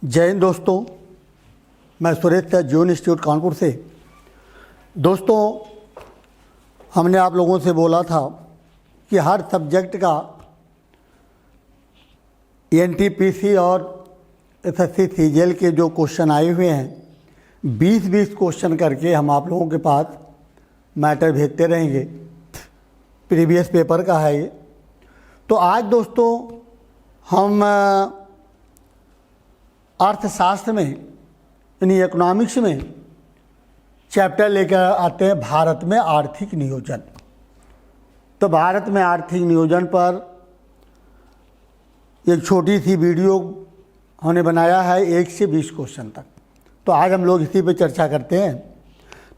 जय हिंद दोस्तों, मैं सुरेश सर जियो इंस्टीट्यूट कानपुर से। दोस्तों, हमने आप लोगों से बोला था कि हर सब्जेक्ट का एनटीपीसी और एसएससी सीजीएल के जो क्वेश्चन आए हुए हैं 20-20 क्वेश्चन करके हम आप लोगों के पास मैटर भेजते रहेंगे। प्रीवियस पेपर का है ये। तो आज दोस्तों हम अर्थशास्त्र में यानी इकोनॉमिक्स में चैप्टर लेकर आते हैं भारत में आर्थिक नियोजन। तो भारत में आर्थिक नियोजन पर एक छोटी सी वीडियो हमने बनाया है 1 से 20 क्वेश्चन तक। तो आज हम लोग इसी पे चर्चा करते हैं।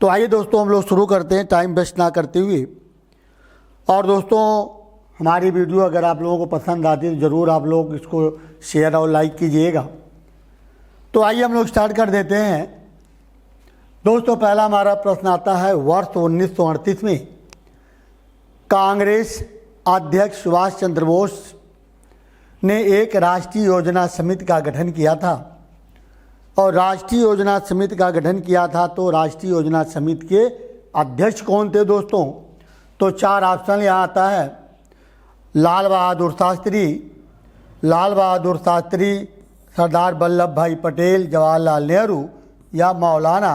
तो आइए दोस्तों हम लोग शुरू करते हैं टाइम वेस्ट ना करते हुए। और दोस्तों, हमारी वीडियो अगर आप लोगों को पसंद आती है तो ज़रूर आप लोग इसको शेयर और लाइक कीजिएगा। तो आइए हम लोग स्टार्ट कर देते हैं। दोस्तों, पहला हमारा प्रश्न आता है, वर्ष 1938 में कांग्रेस अध्यक्ष सुभाष चंद्र बोस ने एक राष्ट्रीय योजना समिति का गठन किया था। और राष्ट्रीय योजना समिति का गठन किया था तो राष्ट्रीय योजना समिति के अध्यक्ष कौन थे दोस्तों? तो 4 ऑप्शन यहाँ आता है, लाल बहादुर शास्त्री, सरदार वल्लभ भाई पटेल, जवाहरलाल नेहरू या मौलाना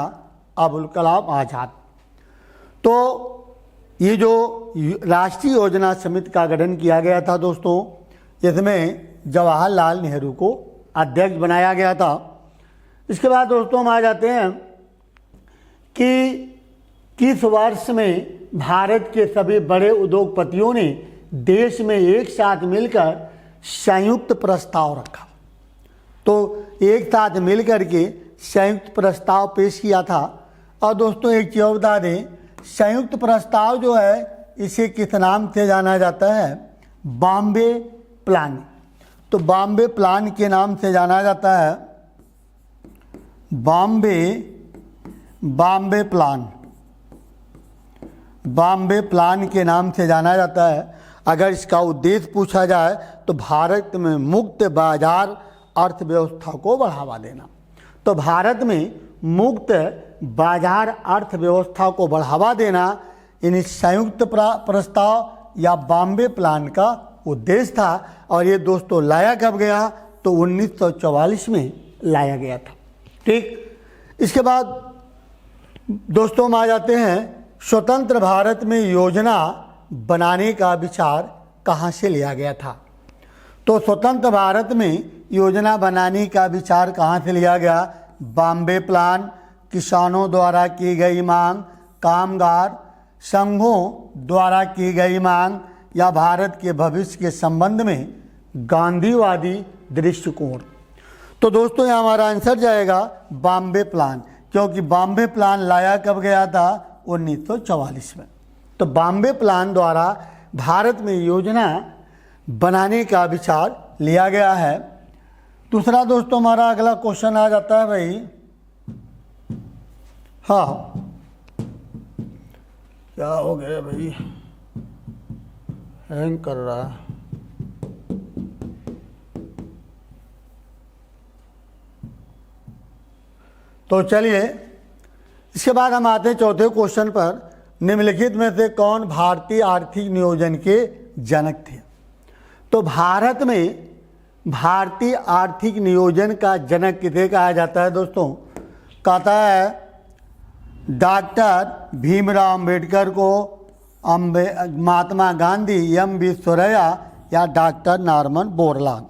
अबुल कलाम आज़ाद। तो ये जो राष्ट्रीय योजना समिति का गठन किया गया था दोस्तों, इसमें जवाहरलाल नेहरू को अध्यक्ष बनाया गया था। इसके बाद दोस्तों हम आ जाते हैं कि किस वर्ष में भारत के सभी बड़े उद्योगपतियों ने देश में एक साथ मिलकर संयुक्त प्रस्ताव रखा। तो एक साथ मिलकर के संयुक्त प्रस्ताव पेश किया था। और दोस्तों एक चीज़ और बता दें, संयुक्त प्रस्ताव जो है इसे किस नाम से जाना जाता है? बॉम्बे प्लान। तो बॉम्बे प्लान के नाम से जाना जाता है। बॉम्बे प्लान के नाम से जाना जाता है। अगर इसका उद्देश्य पूछा जाए तो भारत में मुक्त बाजार अर्थव्यवस्था को बढ़ावा देना। तो भारत में मुक्त बाजार अर्थव्यवस्था को बढ़ावा देना इन संयुक्त प्रस्ताव या बॉम्बे प्लान का उद्देश्य था। और ये दोस्तों लाया कब गया? तो 1944 में लाया गया था। ठीक। इसके बाद दोस्तों हम आ जाते हैं, स्वतंत्र भारत में योजना बनाने का विचार कहाँ से लिया गया था? तो स्वतंत्र भारत में योजना बनाने का विचार कहाँ से लिया गया? बॉम्बे प्लान, किसानों द्वारा की गई मांग, कामगार संघों द्वारा की गई मांग या भारत के भविष्य के संबंध में गांधीवादी दृष्टिकोण। तो दोस्तों यहाँ हमारा आंसर जाएगा बॉम्बे प्लान, क्योंकि बॉम्बे प्लान लाया कब गया था? 1944 में। तो बॉम्बे प्लान द्वारा भारत में योजना बनाने का विचार लिया गया है। दूसरा दोस्तों हमारा अगला क्वेश्चन आ जाता है भाई, हाँ क्या हो गया भाई, हैंग कर रहा है। तो चलिए इसके बाद हम आते हैं चौथे क्वेश्चन पर, निम्नलिखित में से कौन भारतीय आर्थिक नियोजन के जनक थे? तो भारत में भारतीय आर्थिक नियोजन का जनक किसे कहा जाता है दोस्तों? कहता है डॉक्टर भीमराव अंबेडकर को, महात्मा गांधी, एम विश्वेश्वरैया या डॉक्टर नॉर्मन बोरलॉग।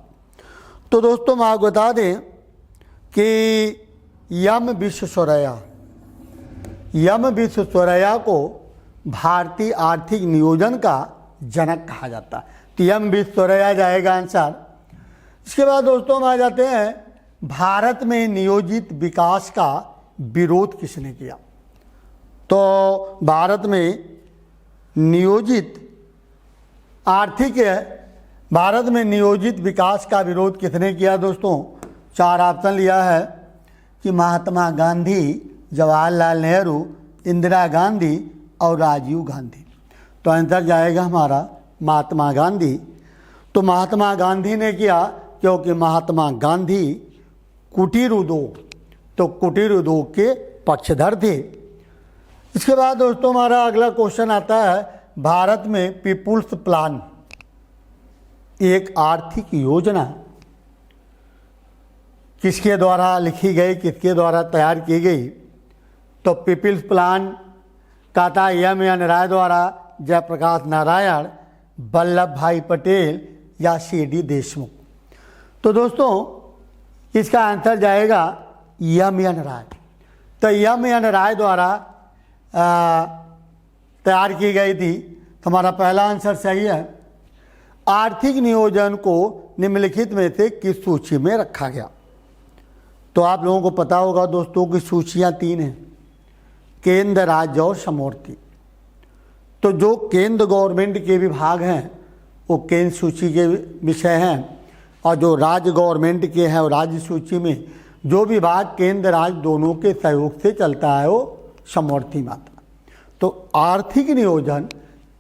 तो दोस्तों हम आपको बता दें कि एम विश्वेश्वरैया को भारतीय आर्थिक नियोजन का जनक कहा जाता है। तो एम विश्वेश्वरैया जाएगा आंसर। इसके बाद दोस्तों हम आ जाते हैं, भारत में नियोजित विकास का विरोध किसने किया? तो भारत में नियोजित विकास का विरोध किसने किया दोस्तों? 4 ऑप्शन लिया है कि महात्मा गांधी, जवाहरलाल नेहरू, इंदिरा गांधी और राजीव गांधी। तो आंसर जाएगा हमारा महात्मा गांधी। तो महात्मा गांधी ने किया, क्योंकि महात्मा गांधी कुटीर उद्योग, तो कुटीर उद्योग के पक्षधर थे। इसके बाद दोस्तों हमारा अगला क्वेश्चन आता है, भारत में पीपुल्स प्लान एक आर्थिक योजना किसके द्वारा लिखी गई, किसके द्वारा तैयार की गई? तो पीपल्स प्लान का था एम राय द्वारा, जयप्रकाश नारायण, वल्लभ भाई पटेल या सी.डी. देशमुख। तो दोस्तों इसका आंसर जाएगा एम राय। तो एम राय द्वारा तैयार की गई थी। तो हमारा पहला आंसर सही है। आर्थिक नियोजन को निम्नलिखित में से किस सूची में रखा गया? तो आप लोगों को पता होगा दोस्तों की सूचियां 3 हैं, केंद्र, राज्य और समवर्ती। तो जो केंद्र गवर्नमेंट के विभाग हैं वो केंद्र सूची के विषय हैं, और जो राज्य गवर्नमेंट के हैं वो राज्य सूची में। जो विभाग केंद्र राज्य दोनों के सहयोग से चलता है वो समवर्ती मात्रा। तो आर्थिक नियोजन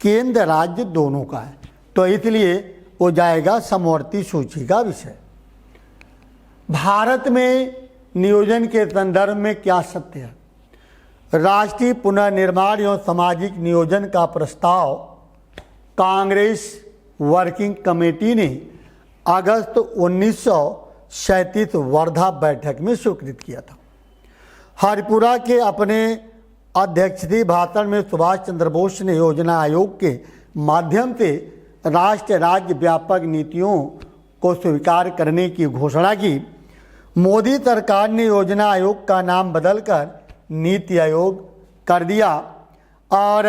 केंद्र राज्य दोनों का है, तो इसलिए वो जाएगा समवर्ती सूची का विषय। भारत में नियोजन के संदर्भ में क्या सत्य है? राष्ट्रीय पुनर्निर्माण एवं सामाजिक नियोजन का प्रस्ताव कांग्रेस वर्किंग कमेटी ने अगस्त 1937 वर्धा बैठक में स्वीकृत किया था। हरिपुरा के अपने अध्यक्षीय भाषण में सुभाष चंद्र बोस ने योजना आयोग के माध्यम से राष्ट्र राज्य व्यापक नीतियों को स्वीकार करने की घोषणा की। मोदी सरकार ने योजना आयोग का नाम बदलकर नीति आयोग कर दिया, और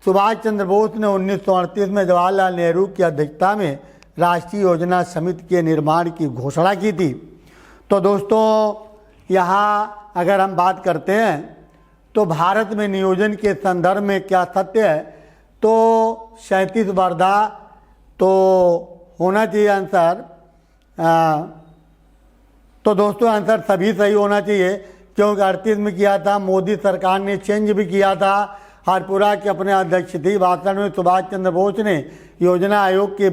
सुभाष चंद्र बोस ने 1938 में जवाहरलाल नेहरू की अध्यक्षता में राष्ट्रीय योजना समिति के निर्माण की घोषणा की थी। तो दोस्तों यहाँ अगर हम बात करते हैं तो भारत में नियोजन के संदर्भ में क्या सत्य है? तो 37 वर्धा तो होना चाहिए आंसर। तो दोस्तों आंसर सभी सही होना चाहिए, क्योंकि 38 में किया था। मोदी सरकार ने चेंज भी किया था। हरिपुरा के अपने अध्यक्षीय भाषण में सुभाष चंद्र बोस ने योजना आयोग के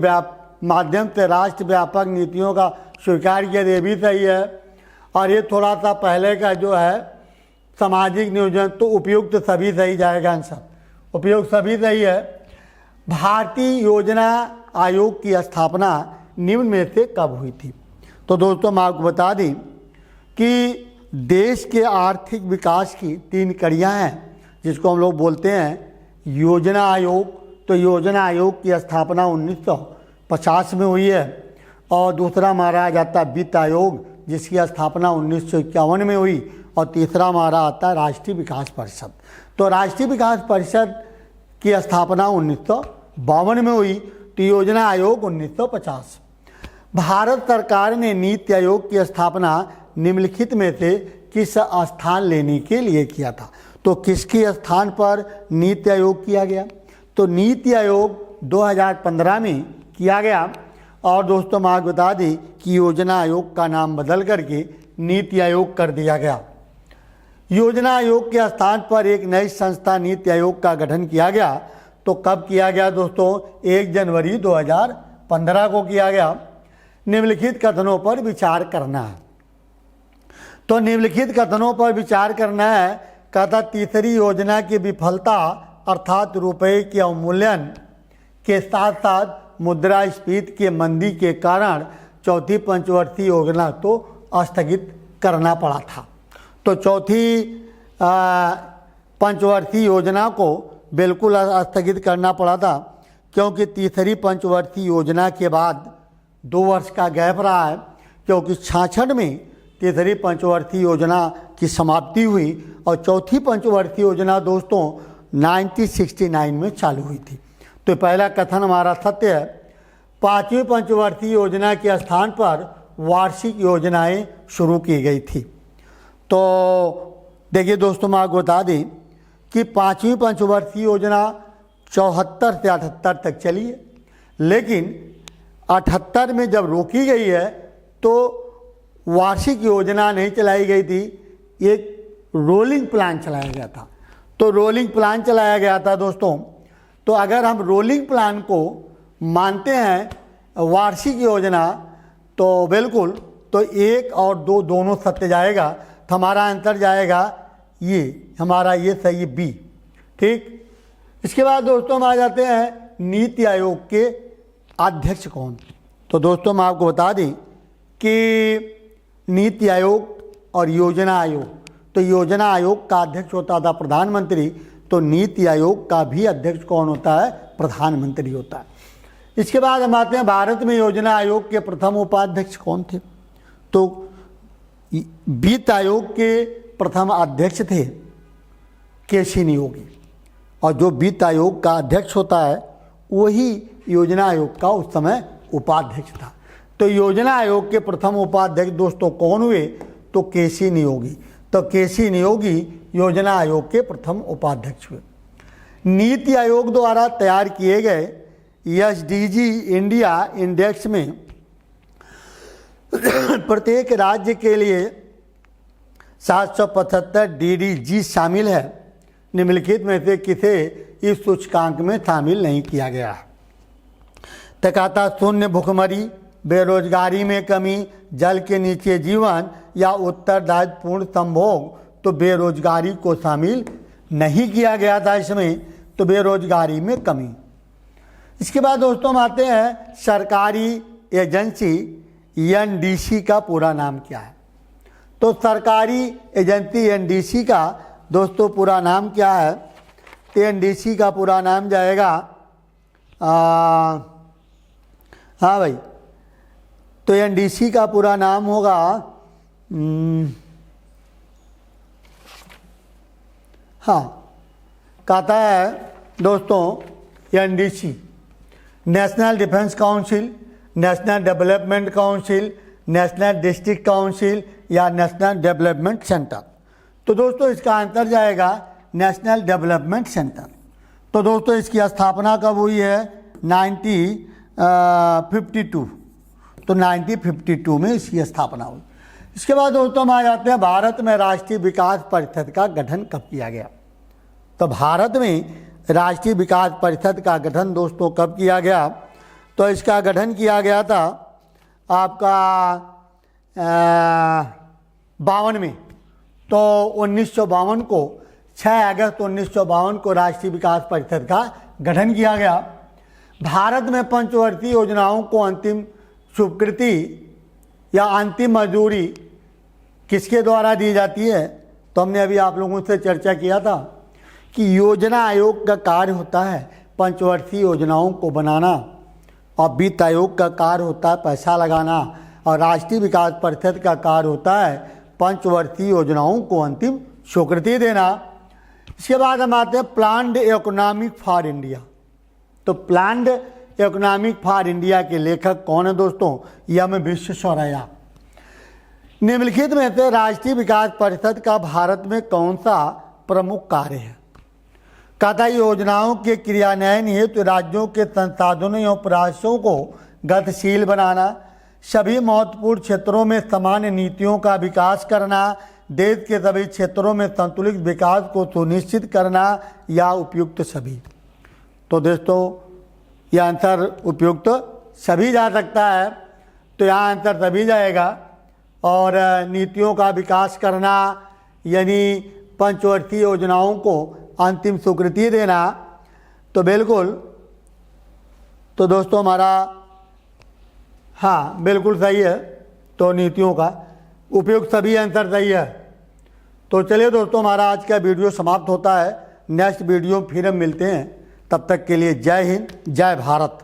माध्यम से राष्ट्र व्यापक नीतियों का स्वीकार किया, ये भी सही है। और ये थोड़ा सा पहले का जो है सामाजिक नियोजन, तो उपयुक्त सभी सही जाएगा आंसर, उपयुक्त सभी सही है। भारतीय योजना आयोग की स्थापना निम्न में से कब हुई थी? तो दोस्तों मैं आपको बता दें कि देश के आर्थिक विकास की 3 कड़ियाँ हैं, जिसको हम लोग बोलते हैं योजना आयोग। तो योजना आयोग की स्थापना 1950 में हुई है। और दूसरा हमारा आ जाता है वित्त आयोग, जिसकी स्थापना 1951 में हुई। और तीसरा हमारा आता है राष्ट्रीय विकास परिषद। तो राष्ट्रीय विकास परिषद की स्थापना 1952 में हुई। तो योजना आयोग 1950। भारत सरकार ने नीति आयोग की स्थापना निम्नलिखित में से किस स्थान लेने के लिए किया था? तो किसके स्थान पर नीति आयोग किया गया? तो नीति आयोग 2015 में किया गया। और दोस्तों मैं आपको बता दें कि योजना आयोग का नाम बदल करके नीति आयोग कर दिया गया। योजना आयोग के स्थान पर एक नई संस्था नीति आयोग का गठन किया गया। तो कब किया गया दोस्तों? 1 जनवरी 2015 को किया गया। निम्नलिखित कथनों पर विचार करना है। तो निम्नलिखित कथनों पर विचार करना है। कहता तीसरी योजना की विफलता अर्थात रुपये के अवमूल्यन के साथ साथ मुद्रास्फीति के मंदी के कारण चौथी पंचवर्षीय योजना तो स्थगित करना पड़ा था। तो चौथी पंचवर्षीय योजना को बिल्कुल स्थगित करना पड़ा था, क्योंकि तीसरी पंचवर्षीय योजना के बाद 2 वर्ष का गैप रहा है, क्योंकि 66 में तीसरी पंचवर्षीय योजना की समाप्ति हुई और चौथी पंचवर्षीय योजना दोस्तों 1969 में चालू हुई थी। तो पहला कथन हमारा सत्य है। 5वीं पंचवर्षीय योजना के स्थान पर वार्षिक योजनाएं शुरू की गई थी। तो देखिए दोस्तों मैं आपको बता दें कि 5वीं पंचवर्षीय योजना 74 से 78 तक चली है, लेकिन 78 में जब रोकी गई है तो वार्षिक योजना नहीं चलाई गई थी, एक रोलिंग प्लान चलाया गया था। तो रोलिंग प्लान चलाया गया था दोस्तों। तो अगर हम रोलिंग प्लान को मानते हैं वार्षिक योजना, तो बिल्कुल तो 1 और 2 दोनों सत्य जाएगा, तो हमारा आंसर जाएगा ये, हमारा ये सही बी। ठीक, इसके बाद दोस्तों हम आ जाते हैं नीति आयोग के अध्यक्ष कौन। तो दोस्तों मैं आपको बता दें कि नीति आयोग और योजना आयोग, तो योजना आयोग का अध्यक्ष होता था प्रधानमंत्री, तो नीति आयोग का भी अध्यक्ष कौन होता है, प्रधानमंत्री होता है। इसके बाद हम आते हैं भारत में योजना आयोग के प्रथम उपाध्यक्ष कौन थे। तो वित्त आयोग के प्रथम अध्यक्ष थे केसी नियोगी, और जो वित्त आयोग का अध्यक्ष होता है वही योजना आयोग का उस समय उपाध्यक्ष था। तो योजना आयोग के प्रथम उपाध्यक्ष दोस्तों कौन हुए, तो केसी नियोगी। तो केसी नियोगी योजना आयोग के प्रथम उपाध्यक्ष हुए। नीति आयोग द्वारा तैयार किए गए एसडीजी इंडिया इंडेक्स में प्रत्येक राज्य के लिए 775 डीडीजी शामिल है। निम्नलिखित में से किसे इस सूचकांक में शामिल नहीं किया गया है। तो कहता शून्य भुखमरी, बेरोजगारी में कमी, जल के नीचे जीवन या उत्तरदायित्वपूर्ण संभोग। तो बेरोजगारी को शामिल नहीं किया गया था इसमें, तो बेरोजगारी में कमी। इसके बाद दोस्तों हम आते हैं सरकारी एजेंसी एनडीसी का पूरा नाम क्या है। तो सरकारी एजेंसी एनडीसी का दोस्तों पूरा नाम क्या है, तो एनडीसी का पूरा नाम जाएगा हाँ भाई, तो एनडीसी का पूरा नाम होगा हाँ, कहता है दोस्तों NDC national defence council, national development council, national district council या नेशनल डेवलपमेंट सेंटर। तो दोस्तों इसका आंसर जाएगा नेशनल डेवलपमेंट सेंटर। तो दोस्तों इसकी स्थापना कब हुई है, 1952। तो 1952 में इसकी स्थापना हुई। इसके बाद दोस्तों हम आ जाते हैं भारत में राष्ट्रीय विकास परिषद का गठन कब किया गया। तो भारत में राष्ट्रीय विकास परिषद का गठन दोस्तों कब किया गया, तो इसका गठन किया गया था आपका 52 में। तो 1952 को 6 अगस्त 1952 को राष्ट्रीय विकास परिषद का गठन किया गया। भारत में पंचवर्षीय योजनाओं को अंतिम स्वीकृति या अंतिम मंजूरी किसके द्वारा दी जाती है। तो हमने अभी आप लोगों से चर्चा किया था कि योजना आयोग का कार्य होता है पंचवर्षीय योजनाओं को बनाना, और वित्त आयोग का कार्य होता है पैसा लगाना, और राष्ट्रीय विकास परिषद का कार्य होता है पंचवर्षीय योजनाओं को अंतिम स्वीकृति देना। इसके बाद हम आते हैं प्लान्ड इकोनॉमिक फॉर इंडिया। तो प्लान्ड इकोनॉमिक फॉर इंडिया के लेखक कौन है दोस्तों, एम विश्वेश्वरैया। निम्नलिखित में से राष्ट्रीय विकास परिषद का भारत में कौन सा प्रमुख कार्य है। कहता योजनाओं के क्रियान्वयन हेतु राज्यों के संसाधनों एवं प्रयासों को गतिशील बनाना, सभी महत्वपूर्ण क्षेत्रों में सामान्य नीतियों का विकास करना, देश के सभी क्षेत्रों में संतुलित विकास को सुनिश्चित करना, या उपयुक्त सभी। तो दोस्तों यह आंसर उपयुक्त सभी जा सकता है, तो यहाँ आंसर सभी जाएगा। और नीतियों का विकास करना यानी पंचवर्षीय योजनाओं को अंतिम स्वीकृति देना, तो बिल्कुल, तो दोस्तों हमारा हाँ बिल्कुल सही है। तो नीतियों का उपयुक्त सभी आंसर सही है। तो चलिए दोस्तों हमारा आज का वीडियो समाप्त होता है। नेक्स्ट वीडियो फिर हम मिलते हैं, तब तक के लिए जय हिंद, जय भारत।